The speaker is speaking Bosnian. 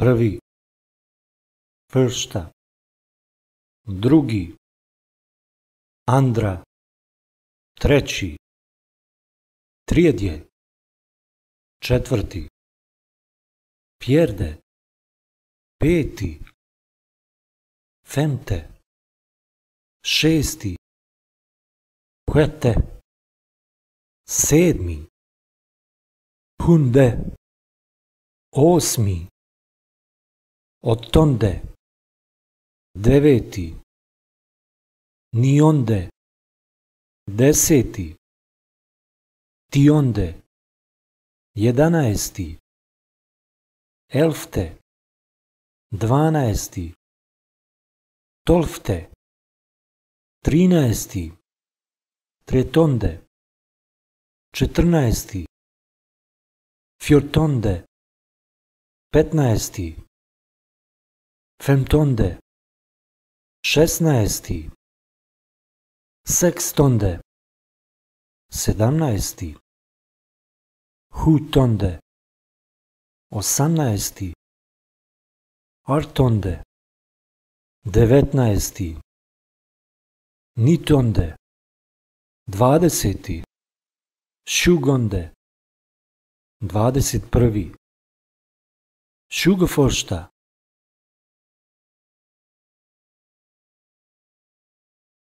prvi, första, drugi, andra, treći, tredje, četvrti, fjärde, peti, femte, šesti, sjätte, sedmi, sjunde, osmi, åttonde, deveti, nionde, deseti, tionde, jedanaesti, elfte, dvanaesti, tolfte, trinaesti, trettonde, četrnaesti, fjortonde, petnaesti, femtonde, šesnaesti, sextonde, sedamnaesti, sjuttonde, osamnaesti, artonde, devetnaesti, nittonde, dvadeseti, tjugonde, 21. Tjugoförsta,